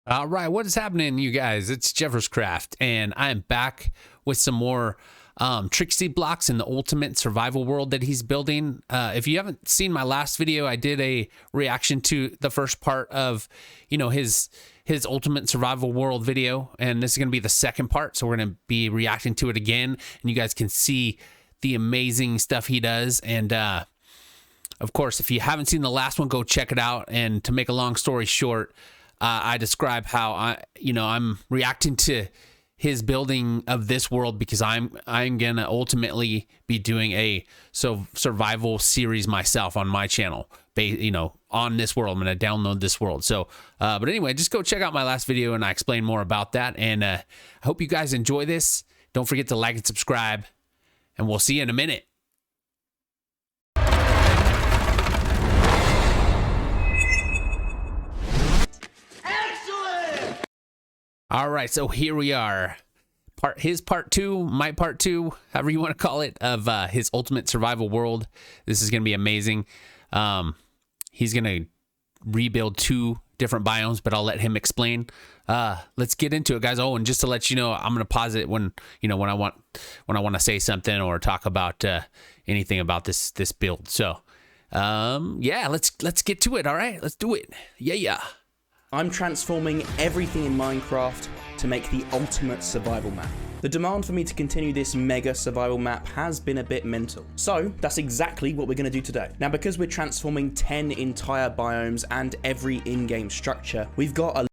All right, what is happening, you guys? It's JEFFERSCRAFT, and I am back with some more TrixyBlox in the ultimate survival world that he's building. If you haven't seen my last video, I did a reaction to the first part of, his ultimate survival world video, and this is going to be the second part, so we're going to be reacting to it again, and you guys can see the amazing stuff he does. And of course, if you haven't seen the last one, go check it out. And to make a long story short, I describe how I'm reacting to his building of this world because I'm gonna ultimately be doing a survival series myself on my channel, on this world. I'm gonna download this world. So, but anyway, just go check out my last video and I explain more about that. And I hope you guys enjoy this. Don't forget to like and subscribe, and we'll see you in a minute. All right, so here we are. His part two, my part two, however you want to call it, of his ultimate survival world. This is going to be amazing. He's going to rebuild 2 different biomes, but I'll let him explain. Let's get into it, guys. Oh, and just to let you know, I'm going to pause it when I want to say something or talk about anything about this build. So, yeah, let's get to it. All right, let's do it. Yeah. I'm transforming everything in Minecraft to make the ultimate survival map. The demand for me to continue this mega survival map has been a bit mental. So that's exactly what we're going to do today. Now, because we're transforming 10 entire biomes and every in-game structure, we've got a...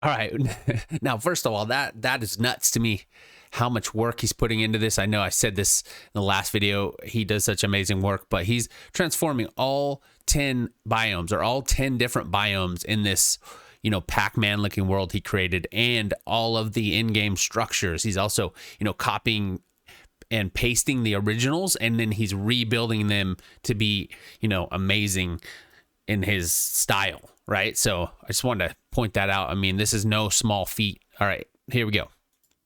All right. Now, first of all, that is nuts to me, how much work he's putting into this. I know I said this in the last video. He does such amazing work, but he's transforming all 10 biomes, or all 10 different biomes in this, Pac-Man looking world he created, and all of the in-game structures. He's also, copying and pasting the originals, and then he's rebuilding them to be, amazing in his style, right? So I just wanted to point that out. I mean, this is no small feat. All right, here we go.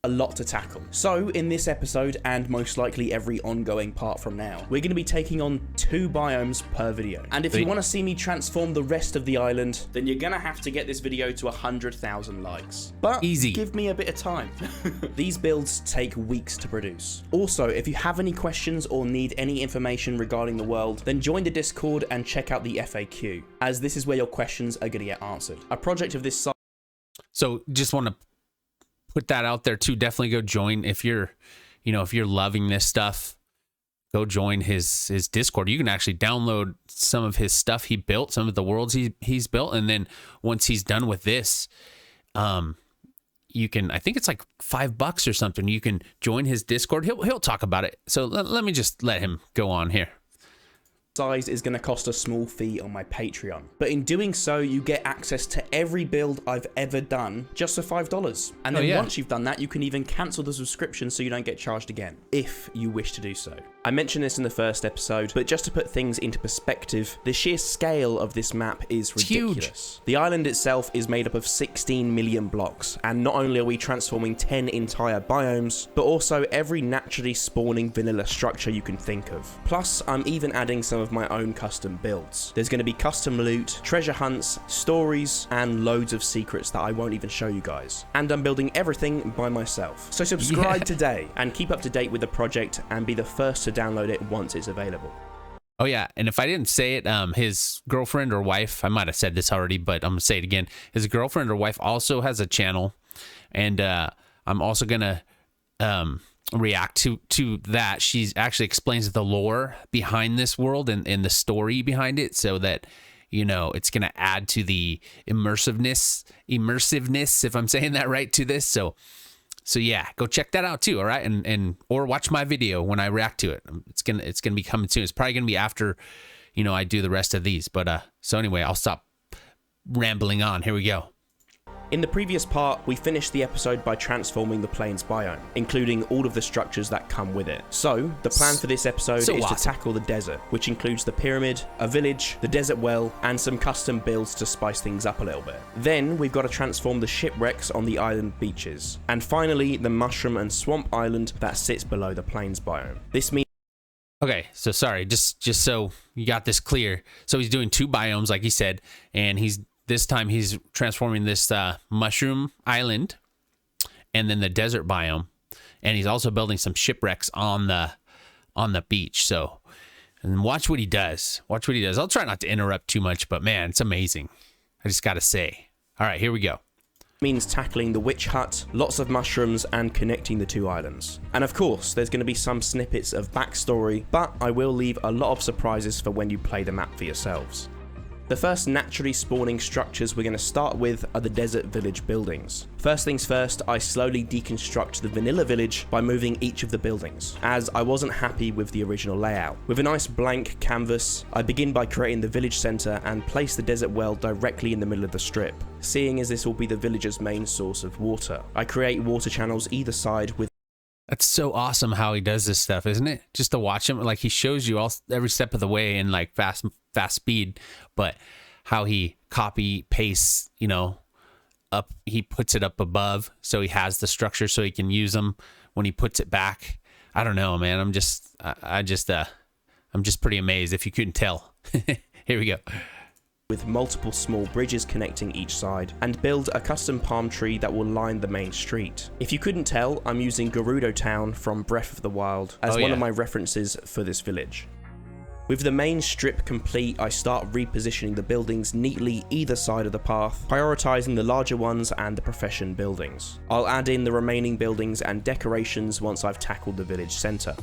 A lot to tackle. So in this episode, and most likely every ongoing part from now, we're going to be taking on 2 biomes per video. And if you want to see me transform the rest of the island, then you're going to have to get this video to 100,000 likes. But easy. Give me a bit of time. These builds take weeks to produce. Also, if you have any questions or need any information regarding the world, then join the Discord and check out the FAQ, as this is where your questions are going to get answered. A project of this size. So just want to put that out there too. Definitely go join if you're loving this stuff. Go join his Discord. You can actually download some of his stuff he built, some of the worlds he's built, and then once he's done with this, you can, I think it's like $5 or something. You can join his Discord. He'll talk about it. So let me just let him go on here. Size is going to cost a small fee on my Patreon, but in doing so you get access to every build I've ever done just for $5. And then once you've done that, you can even cancel the subscription so you don't get charged again, if you wish to do so. I mentioned this in the first episode, but just to put things into perspective, the sheer scale of this map is ridiculous. The island itself is made up of 16 million blocks, and not only are we transforming 10 entire biomes, but also every naturally spawning vanilla structure you can think of. Plus, I'm even adding some of my own custom builds. There's going to be custom loot, treasure hunts, stories, and loads of secrets that I won't even show you guys. And I'm building everything by myself. So subscribe today and keep up to date with the project and be the first to download it once it's available. Oh yeah, and if I didn't say it, his girlfriend or wife, I might have said this already, but I'm gonna say it again. His girlfriend or wife also has a channel, and I'm also gonna react to that. She actually explains the lore behind this world and the story behind it, so that it's gonna add to the immersiveness, if I'm saying that right, to this. So yeah, go check that out too. All right, and or watch my video when I react to it. It's gonna be coming soon. It's probably gonna be after I do the rest of these. But so anyway, I'll stop rambling on. Here we go. In the previous part, we finished the episode by transforming the plains biome, including all of the structures that come with it. So, the plan for this episode is to tackle the desert, which includes the pyramid, a village, the desert well, and some custom builds to spice things up a little bit. Then, we've got to transform the shipwrecks on the island beaches. And finally, the mushroom and swamp island that sits below the plains biome. This means... Okay, so sorry, just so you got this clear. So he's doing 2 biomes, like he said, and he's this time he's transforming this mushroom island and then the desert biome. And he's also building some shipwrecks on the beach. So, and watch what he does. Watch what he does. I'll try not to interrupt too much, but man, it's amazing. I just got to say. All right, here we go. Means tackling the witch hut, lots of mushrooms, and connecting the two islands. And of course, there's going to be some snippets of backstory, but I will leave a lot of surprises for when you play the map for yourselves. The first naturally spawning structures we're going to start with are the desert village buildings. First things first, I slowly deconstruct the vanilla village by moving each of the buildings, as I wasn't happy with the original layout. With a nice blank canvas, I begin by creating the village center and place the desert well directly in the middle of the strip, seeing as this will be the village's main source of water. I create water channels either side with... That's so awesome how he does this stuff, isn't it? Just to watch him, like he shows you every step of the way in like fast speed, but how he copy pastes, you know, up, he puts it up above so he has the structure so he can use them when he puts it back. I don't know, man. I'm just pretty amazed if you couldn't tell. Here we go. With multiple small bridges connecting each side, and build a custom palm tree that will line the main street. If you couldn't tell, I'm using Gerudo Town from Breath of the Wild as one of my references for this village. With the main strip complete, I start repositioning the buildings neatly either side of the path, prioritizing the larger ones and the profession buildings. I'll add in the remaining buildings and decorations once I've tackled the village center.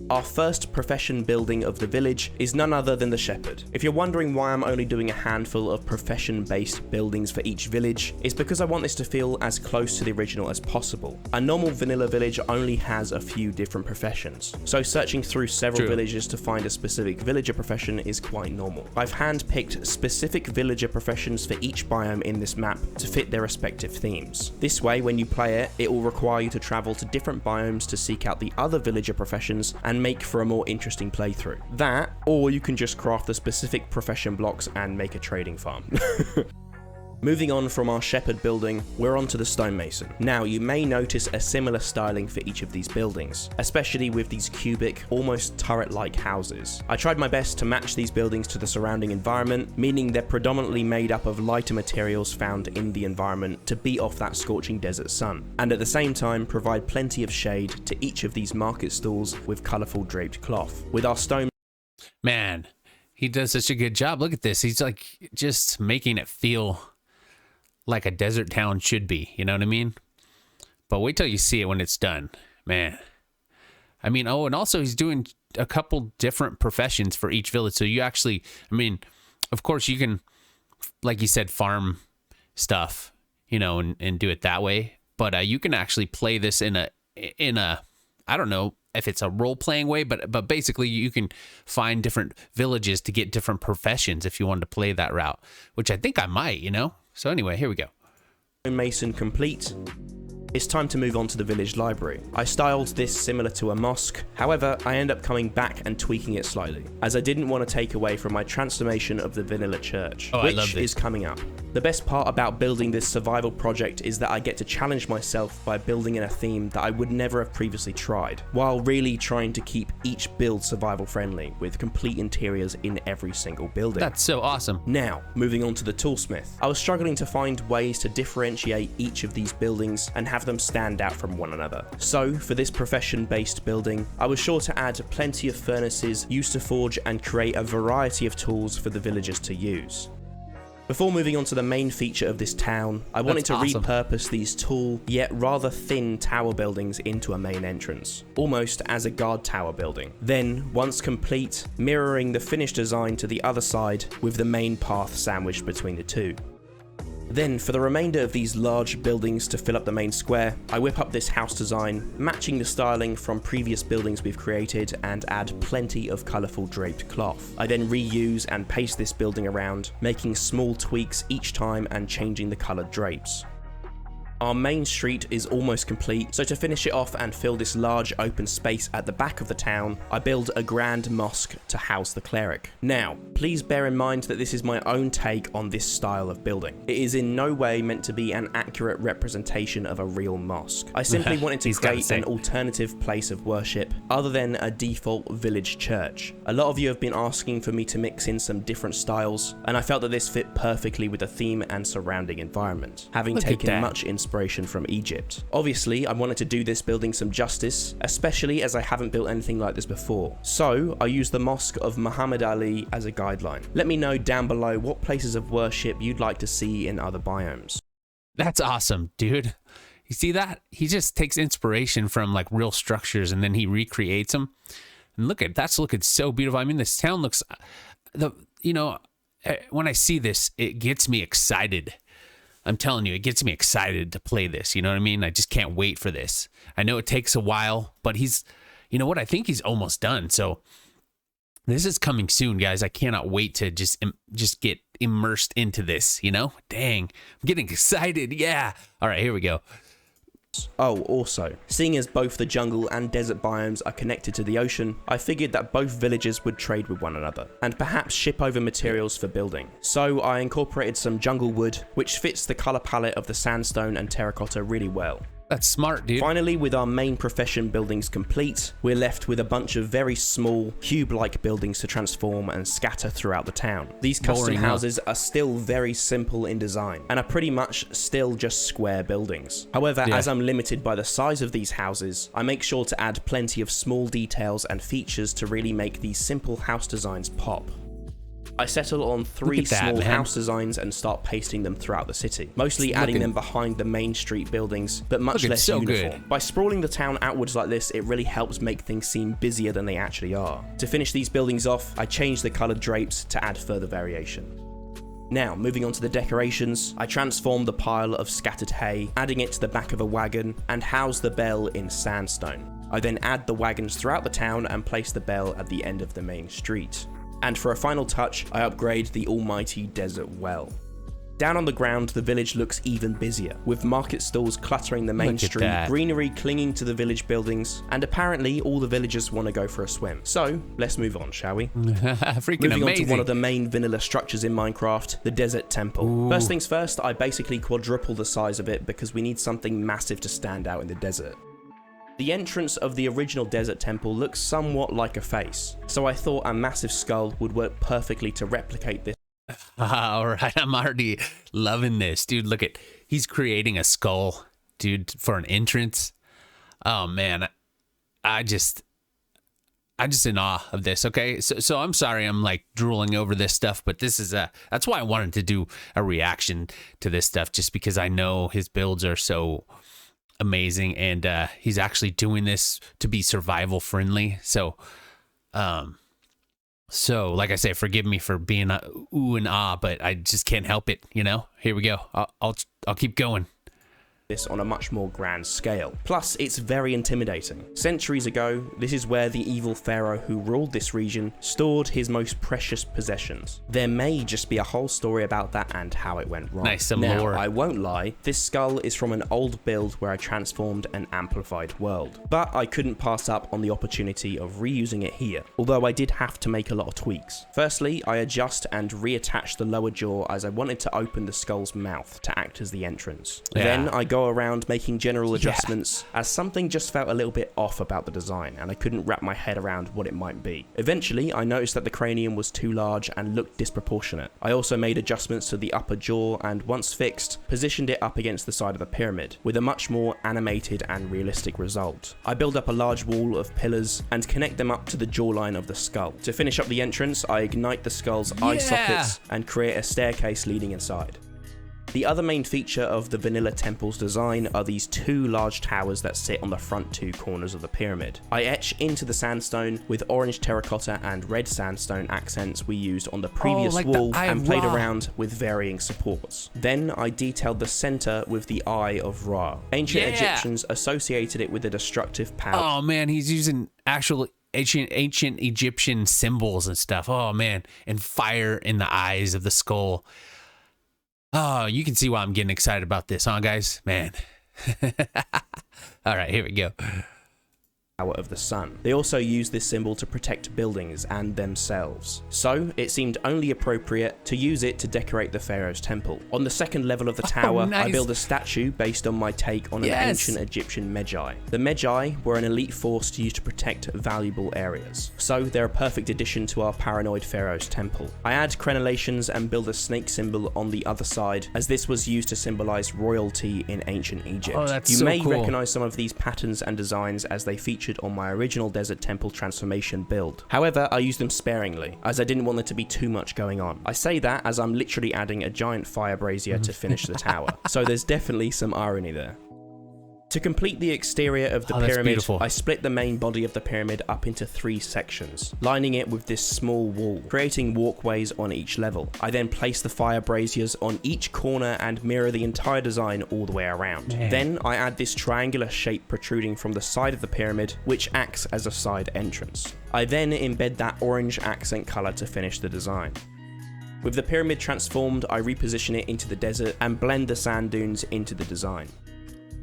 Our first profession building of the village is none other than the shepherd. If you're wondering why I'm only doing a handful of profession-based buildings for each village, it's because I want this to feel as close to the original as possible. A normal vanilla village only has a few different professions, so searching through several villages to find a specific villager profession is quite normal. I've hand-picked specific villager professions for each biome in this map to fit their respective themes. This way, when you play it, it will require you to travel to different biomes to seek out the other villager professions and make for a more interesting playthrough. That, or you can just craft the specific profession blocks and make a trading farm. Moving on from our shepherd building, we're on to the stonemason. Now, you may notice a similar styling for each of these buildings, especially with these cubic, almost turret-like houses. I tried my best to match these buildings to the surrounding environment, meaning they're predominantly made up of lighter materials found in the environment to beat off that scorching desert sun, and at the same time provide plenty of shade to each of these market stalls with colourful draped cloth. With our stone... Man, he does such a good job. Look at this. He's like just making it feel like a desert town should be, you know what I mean? But wait till you see it when it's done, man. I mean, oh, and also he's doing a couple different professions for each village. So you actually, I mean, of course you can, like you said, farm stuff, you know, and do it that way. But you can actually play this in a, I don't know if it's a role-playing way, but basically you can find different villages to get different professions if you wanted to play that route, which I think I might, you know? So anyway, here we go. Mason complete. It's time to move on to the village library. I styled this similar to a mosque, however, I end up coming back and tweaking it slightly, as I didn't want to take away from my transformation of the vanilla church, which is coming up. The best part about building this survival project is that I get to challenge myself by building in a theme that I would never have previously tried, while really trying to keep each build survival friendly, with complete interiors in every single building. That's so awesome. Now, moving on to the toolsmith. I was struggling to find ways to differentiate each of these buildings and have them stand out from one another. So, for this profession-based building, I was sure to add plenty of furnaces used to forge and create a variety of tools for the villagers to use. Before moving on to the main feature of this town, I wanted to repurpose these tall, yet rather thin tower buildings into a main entrance, almost as a guard tower building. Then, once complete, mirroring the finished design to the other side with the main path sandwiched between the two. Then, for the remainder of these large buildings to fill up the main square, I whip up this house design, matching the styling from previous buildings we've created, and add plenty of colourful draped cloth. I then reuse and paste this building around, making small tweaks each time and changing the coloured drapes. Our main street is almost complete, so to finish it off and fill this large open space at the back of the town, I build a grand mosque to house the cleric. Now, please bear in mind that this is my own take on this style of building. It is in no way meant to be an accurate representation of a real mosque. I simply wanted to create an alternative place of worship other than a default village church. A lot of you have been asking for me to mix in some different styles, and I felt that this fit perfectly with the theme and surrounding environment, having taken much inspiration from Egypt. Obviously, I wanted to do this building some justice, especially as I haven't built anything like this before. So, I used the Mosque of Muhammad Ali as a guideline. Let me know down below what places of worship you'd like to see in other biomes. That's awesome, dude. You see that? He just takes inspiration from like real structures and then he recreates them. And look at that's looking so beautiful. I mean, this town looks, when I see this, it gets me excited. I'm telling you, it gets me excited to play this. You know what I mean? I just can't wait for this. I know it takes a while, but you know what? I think he's almost done. So this is coming soon, guys. I cannot wait to just get immersed into this, you know? Dang, I'm getting excited. Yeah. All right, here we go. Oh, also, seeing as both the jungle and desert biomes are connected to the ocean, I figured that both villages would trade with one another, and perhaps ship over materials for building. So I incorporated some jungle wood, which fits the colour palette of the sandstone and terracotta really well. That's smart, dude. Finally, with our main profession buildings complete, we're left with a bunch of very small, cube-like buildings to transform and scatter throughout the town. These custom houses are still very simple in design, and are pretty much still just square buildings. However, as I'm limited by the size of these houses, I make sure to add plenty of small details and features to really make these simple house designs pop. I settle on 3 small house designs and start pasting them throughout the city, mostly adding them behind the main street buildings, but much less uniform. By sprawling the town outwards like this, it really helps make things seem busier than they actually are. To finish these buildings off, I changed the coloured drapes to add further variation. Now, moving on to the decorations, I transformed the pile of scattered hay, adding it to the back of a wagon, and house the bell in sandstone. I then add the wagons throughout the town and place the bell at the end of the main street. And for a final touch, I upgrade the almighty desert well. Down on the ground, the village looks even busier, with market stalls cluttering the main street, greenery clinging to the village buildings, and apparently all the villagers want to go for a swim. So, let's move on, shall we? Moving on to one of the main vanilla structures in Minecraft, the desert temple. Ooh. First things first, I basically quadruple the size of it because we need something massive to stand out in the desert. The entrance of the original desert temple looks somewhat like a face, so I thought a massive skull would work perfectly to replicate this. All right, I'm already loving this, dude. Look at, he's creating a skull, dude, for an entrance. Oh man, I just in awe of this. Okay, so I'm sorry I'm like drooling over this stuff, but this is that's why I wanted to do a reaction to this stuff, just because I know his builds are so amazing, and he's actually doing this to be survival friendly. So like I say, forgive me for being ooh and ah, but I just can't help it, you know. Here we go. I'll keep going. This on a much more grand scale. Plus, it's very intimidating. Centuries ago, this is where the evil pharaoh who ruled this region stored his most precious possessions. There may just be a whole story about that and how it went wrong. Nice, some now, lore. I won't lie, this skull is from an old build where I transformed an amplified world, but I couldn't pass up on the opportunity of reusing it here, although I did have to make a lot of tweaks. Firstly, I adjust and reattach the lower jaw as I wanted to open the skull's mouth to act as the entrance. Then I go around making general adjustments as something just felt a little bit off about the design and I couldn't wrap my head around what it might be. Eventually, I noticed that the cranium was too large and looked disproportionate. I also made adjustments to the upper jaw and once fixed, positioned it up against the side of the pyramid with a much more animated and realistic result. I build up a large wall of pillars and connect them up to the jawline of the skull. To finish up the entrance, I ignite the skull's eye sockets and create a staircase leading inside. The other main feature of the vanilla temple's design are these 2 large towers that sit on the front 2 corners of the pyramid. I etch into the sandstone with orange terracotta and red sandstone accents we used on the previous wall and played around with varying supports. Then I detailed the center with the Eye of Ra. Ancient Egyptians associated it with a destructive power. Oh man, he's using actual ancient Egyptian symbols and stuff. Oh man, and fire in the eyes of the skull. Oh, you can see why I'm getting excited about this, huh, guys? Man. All right, here we go. Of the sun. They also use this symbol to protect buildings and themselves. So it seemed only appropriate to use it to decorate the pharaoh's temple. On the second level of the tower, nice. I built a statue based on my take on an ancient Egyptian Magi. The Magi were an elite force used to protect valuable areas. So they're a perfect addition to our paranoid pharaoh's temple. I add crenellations and build a snake symbol on the other side, as this was used to symbolize royalty in ancient Egypt. Oh, that's you so may cool. recognize some of these patterns and designs as they feature on my original desert temple transformation build. However, I used them sparingly, as I didn't want there to be too much going on. I say that as I'm literally adding a giant fire brazier to finish the tower, so there's definitely some irony there. To complete the exterior of the pyramid, I split the main body of the pyramid up into 3 sections, lining it with this small wall, creating walkways on each level. I then place the fire braziers on each corner and mirror the entire design all the way around. Man. Then I add this triangular shape protruding from the side of the pyramid, which acts as a side entrance. I then embed that orange accent color to finish the design. With the pyramid transformed, I reposition it into the desert and blend the sand dunes into the design.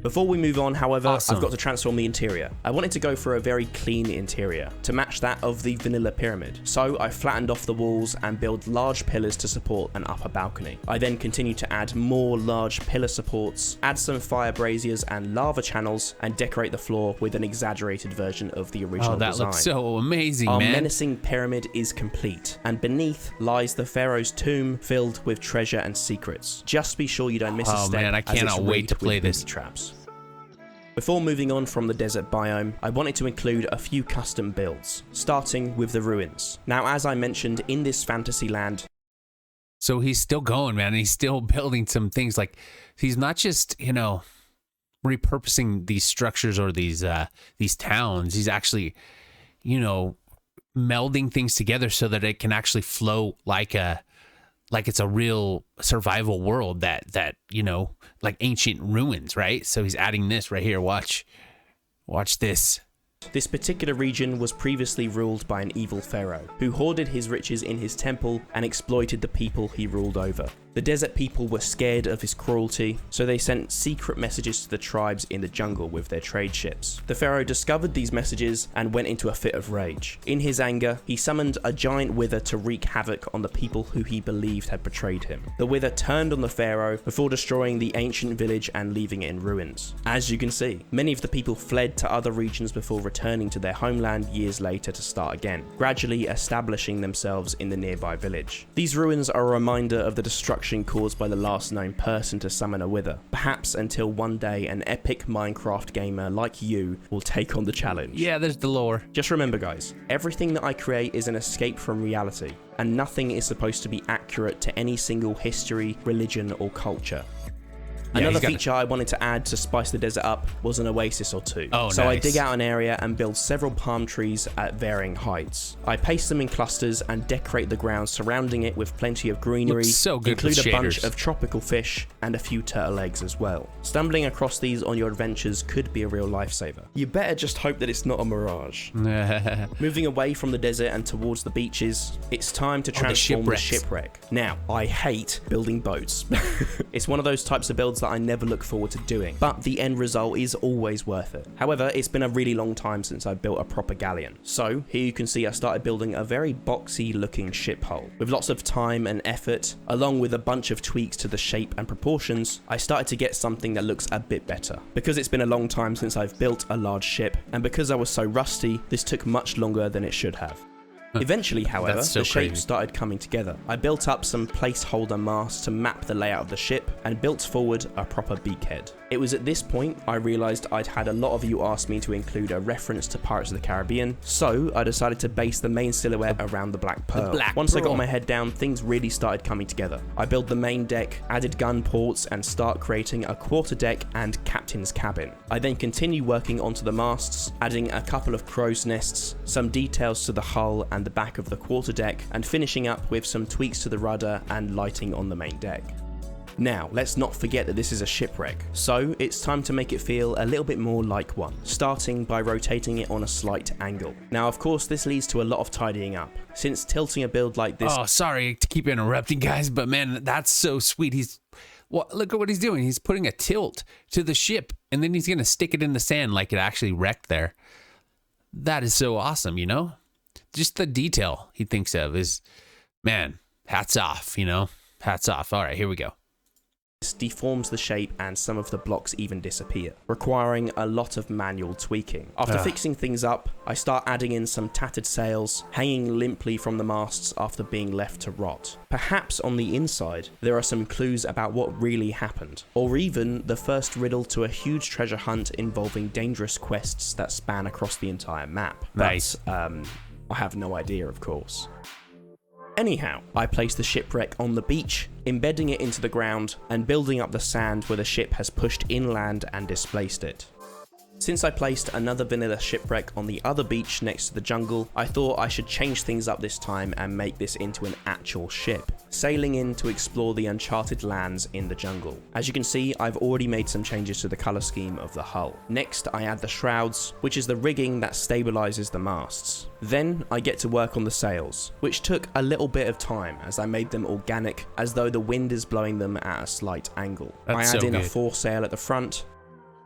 Before we move on, however, I've got to transform the interior. I wanted to go for a very clean interior, to match that of the vanilla pyramid. So I flattened off the walls and built large pillars to support an upper balcony. I then continued to add more large pillar supports, add some fire braziers and lava channels, and decorate the floor with an exaggerated version of the original design. Oh, that looks so amazing, Our man. menacing pyramid is complete, and beneath lies the pharaoh's tomb filled with treasure and secrets. Just be sure you don't miss a step. Oh man, I cannot wait to play this. Traps. Before moving on from the desert biome, I wanted to include a few custom builds, starting with the ruins. Now, as I mentioned, in this fantasy land, so he's still going, man. He's still building some things. Like, he's not just, you know, repurposing these structures or these towns. He's actually, you know, melding things together so that it can actually flow like it's a real survival world that you know, like ancient ruins, right? So he's adding this right here. Watch this. This particular region was previously ruled by an evil pharaoh, who hoarded his riches in his temple and exploited the people he ruled over. The desert people were scared of his cruelty, so they sent secret messages to the tribes in the jungle with their trade ships. The pharaoh discovered these messages and went into a fit of rage. In his anger, he summoned a giant wither to wreak havoc on the people who he believed had betrayed him. The wither turned on the pharaoh before destroying the ancient village and leaving it in ruins. As you can see, many of the people fled to other regions before returning to their homeland years later to start again, gradually establishing themselves in the nearby village. These ruins are a reminder of the destruction caused by the last known person to summon a wither, perhaps until one day an epic Minecraft gamer like you will take on the challenge. Yeah, there's the lore. Just remember, guys, everything that I create is an escape from reality, and nothing is supposed to be accurate to any single history, religion, or culture. Another feature I wanted to add to spice the desert up was an oasis or two. Oh, so nice. I dig out an area and build several palm trees at varying heights. I paste them in clusters and decorate the ground surrounding it with plenty of greenery, Looks so good include with a bunch shaders. of tropical fish and a few turtle eggs as well. Stumbling across these on your adventures could be a real lifesaver. You better just hope that it's not a mirage. Moving away from the desert and towards the beaches, it's time to transform the shipwreck. Now, I hate building boats. It's one of those types of builds that I never look forward to doing, but the end result is always worth it. However, it's been a really long time since I built a proper galleon. So here you can see I started building a very boxy looking ship hull. With lots of time and effort, along with a bunch of tweaks to the shape and proportions, I started to get something that looks a bit better. Because it's been a long time since I've built a large ship, and because I was so rusty, this took much longer than it should have. Eventually, however, the shape started coming together. I built up some placeholder masts to map the layout of the ship and built forward a proper beakhead. It was at this point I realised I'd had a lot of you ask me to include a reference to Pirates of the Caribbean, so I decided to base the main silhouette around the Black Pearl. Once I got my head down, things really started coming together. I built the main deck, added gun ports, and start creating a quarter deck and captain's cabin. I then continue working onto the masts, adding a couple of crow's nests, some details to the hull and the back of the quarterdeck, and finishing up with some tweaks to the rudder and lighting on the main deck. Now, let's not forget that this is a shipwreck, so it's time to make it feel a little bit more like one, starting by rotating it on a slight angle. Now, of course, this leads to a lot of tidying up, since tilting a build like this... Oh, sorry to keep interrupting, guys, but man, that's so sweet. Look at what he's doing. He's putting a tilt to the ship, and then he's going to stick it in the sand like it actually wrecked there. That is so awesome, you know? Just the detail he thinks of is, man, hats off, you know? Hats off. All right, here we go. This deforms the shape and some of the blocks even disappear, requiring a lot of manual tweaking. After fixing things up, I start adding in some tattered sails, hanging limply from the masts after being left to rot. Perhaps on the inside, there are some clues about what really happened, or even the first riddle to a huge treasure hunt involving dangerous quests that span across the entire map. Nice. But, I have no idea, of course. Anyhow, I place the shipwreck on the beach, embedding it into the ground and building up the sand where the ship has pushed inland and displaced it. Since I placed another vanilla shipwreck on the other beach next to the jungle, I thought I should change things up this time and make this into an actual ship, sailing in to explore the uncharted lands in the jungle. As you can see, I've already made some changes to the colour scheme of the hull. Next, I add the shrouds, which is the rigging that stabilises the masts. Then, I get to work on the sails, which took a little bit of time as I made them organic, as though the wind is blowing them at a slight angle. I add in a foresail at the front,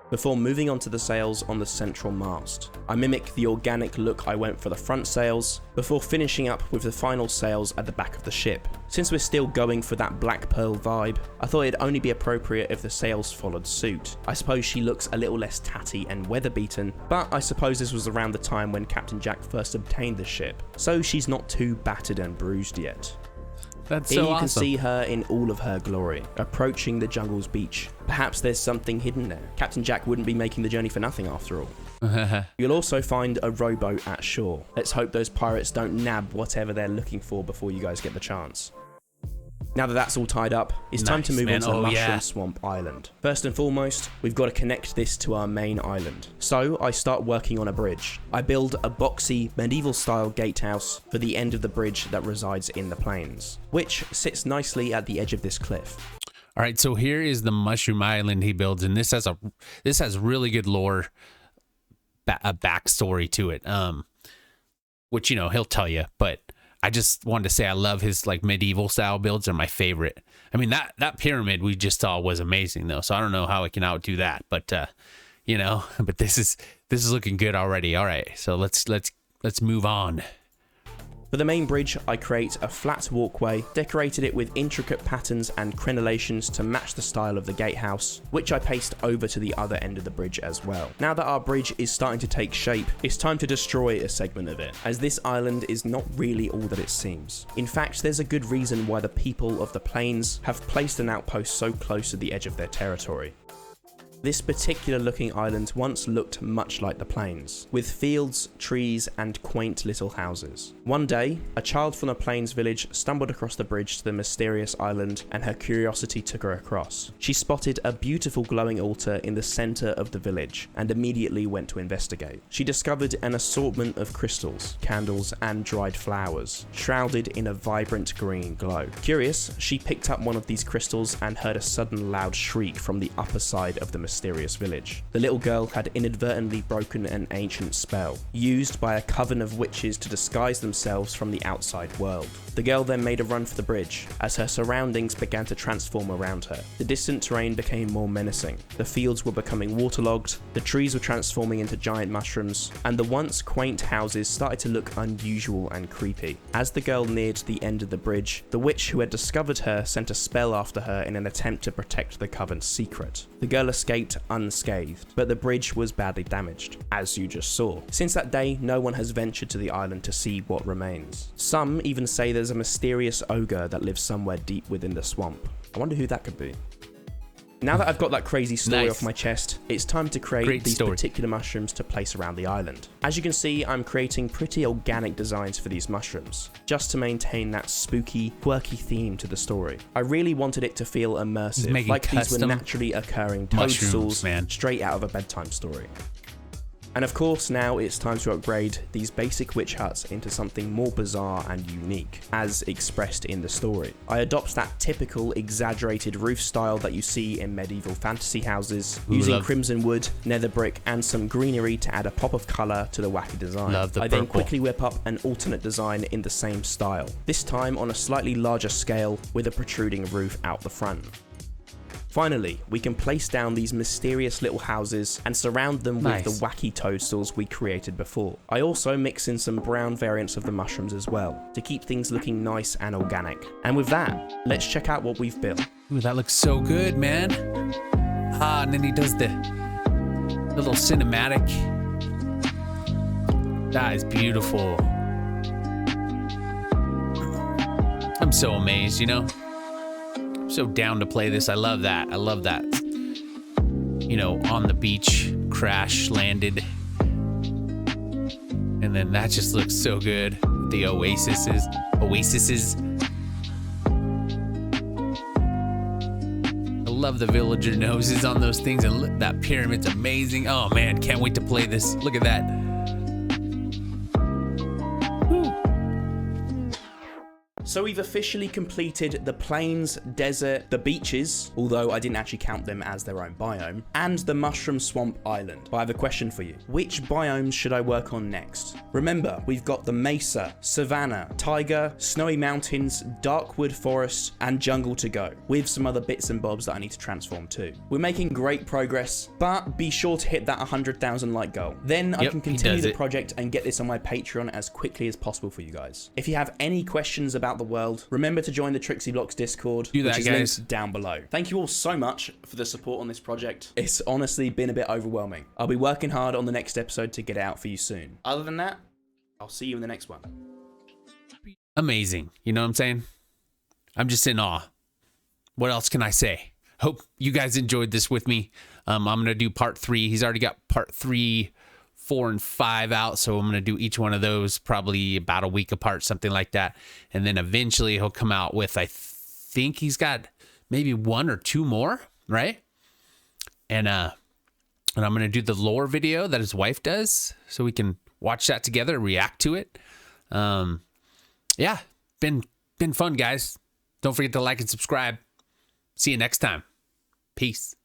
before moving on to the sails on the central mast. I mimic the organic look I went for the front sails, before finishing up with the final sails at the back of the ship. Since we're still going for that Black Pearl vibe, I thought it'd only be appropriate if the sails followed suit. I suppose she looks a little less tatty and weather-beaten, but I suppose this was around the time when Captain Jack first obtained the ship, so she's not too battered and bruised yet. That's Here so you awesome. can see her in all of her glory, approaching the jungle's beach. Perhaps there's something hidden there. Captain Jack wouldn't be making the journey for nothing after all. You'll also find a rowboat at shore. Let's hope those pirates don't nab whatever they're looking for before you guys get the chance. Now that that's all tied up, it's time to move on to the Mushroom Swamp Island. First and foremost, we've got to connect this to our main island. So I start working on a bridge. I build a boxy, medieval-style gatehouse for the end of the bridge that resides in the plains, which sits nicely at the edge of this cliff. All right, so here is the Mushroom Island he builds, and this has really good lore, a backstory to it, which, you know, he'll tell you, but I just wanted to say I love his like medieval style builds. Are my favorite. I mean, that pyramid we just saw was amazing though, so I don't know how I can outdo that, but you know, but this is looking good already. All right, so let's move on. For the main bridge, I create a flat walkway, decorated it with intricate patterns and crenellations to match the style of the gatehouse, which I paste over to the other end of the bridge as well. Now that our bridge is starting to take shape, it's time to destroy a segment of it, as this island is not really all that it seems. In fact, there's a good reason why the people of the plains have placed an outpost so close to the edge of their territory. This particular looking island once looked much like the plains, with fields, trees, and quaint little houses. One day, a child from the plains village stumbled across the bridge to the mysterious island, and her curiosity took her across. She spotted a beautiful glowing altar in the center of the village, and immediately went to investigate. She discovered an assortment of crystals, candles, and dried flowers, shrouded in a vibrant green glow. Curious, she picked up one of these crystals and heard a sudden loud shriek from the upper side of the mysterious village. The little girl had inadvertently broken an ancient spell, used by a coven of witches to disguise themselves from the outside world. The girl then made a run for the bridge, as her surroundings began to transform around her. The distant terrain became more menacing, the fields were becoming waterlogged, the trees were transforming into giant mushrooms, and the once quaint houses started to look unusual and creepy. As the girl neared the end of the bridge, the witch who had discovered her sent a spell after her in an attempt to protect the coven's secret. The girl escaped unscathed, but the bridge was badly damaged, as you just saw. Since that day, no one has ventured to the island to see what remains. Some even say there's a mysterious ogre that lives somewhere deep within the swamp. I wonder who that could be. Now that I've got that crazy story off my chest, it's time to create these particular mushrooms to place around the island. As you can see, I'm creating pretty organic designs for these mushrooms, just to maintain that spooky, quirky theme to the story. I really wanted it to feel immersive, like these were naturally occurring toadstools straight out of a bedtime story. And of course, now it's time to upgrade these basic witch huts into something more bizarre and unique, as expressed in the story. I adopt that typical exaggerated roof style that you see in medieval fantasy houses, using crimson wood, nether brick, and some greenery to add a pop of colour to the wacky design. I then quickly whip up an alternate design in the same style, this time on a slightly larger scale with a protruding roof out the front. Finally, we can place down these mysterious little houses and surround them with the wacky toadstools we created before. I also mix in some brown variants of the mushrooms as well, to keep things looking nice and organic. And with that, let's check out what we've built. Ooh, that looks so good, man. And then he does the little cinematic. That is beautiful. I'm so amazed, you know? So down to play this. I love that. I love that. You know, on the beach, crash landed. And then that just looks so good. The oases. I love the villager noses on those things, and look, that pyramid's amazing. Oh man, can't wait to play this. Look at that. So we've officially completed the plains, desert, the beaches, although I didn't actually count them as their own biome, and the mushroom swamp island. But I have a question for you. Which biomes should I work on next? Remember, we've got the mesa, savanna, taiga, snowy mountains, dark wood forest, and jungle to go, with some other bits and bobs that I need to transform too. We're making great progress, but be sure to hit that 100,000 like goal. Then I can continue the project and get this on my Patreon as quickly as possible for you guys. If you have any questions about the world, remember to join the TrixyBlox Discord, which is linked down below. Thank you all so much for the support on this project. It's honestly been a bit overwhelming. I'll be working hard on the next episode to get it out for you soon. Other than that, I'll see you in the next one. Amazing. You know what I'm saying? I'm just in awe. What else can I say? Hope you guys enjoyed this with me. I'm going to do part 3. He's already got part 3, 4, and 5 out, so I'm going to do each one of those probably about a week apart, something like that. And then eventually he'll come out with, I think he's got maybe 1 or 2 more, right? And I'm going to do the lore video that his wife does, so we can watch that together, react to it. Yeah, been fun, guys. Don't forget to like and subscribe. See you next time. Peace.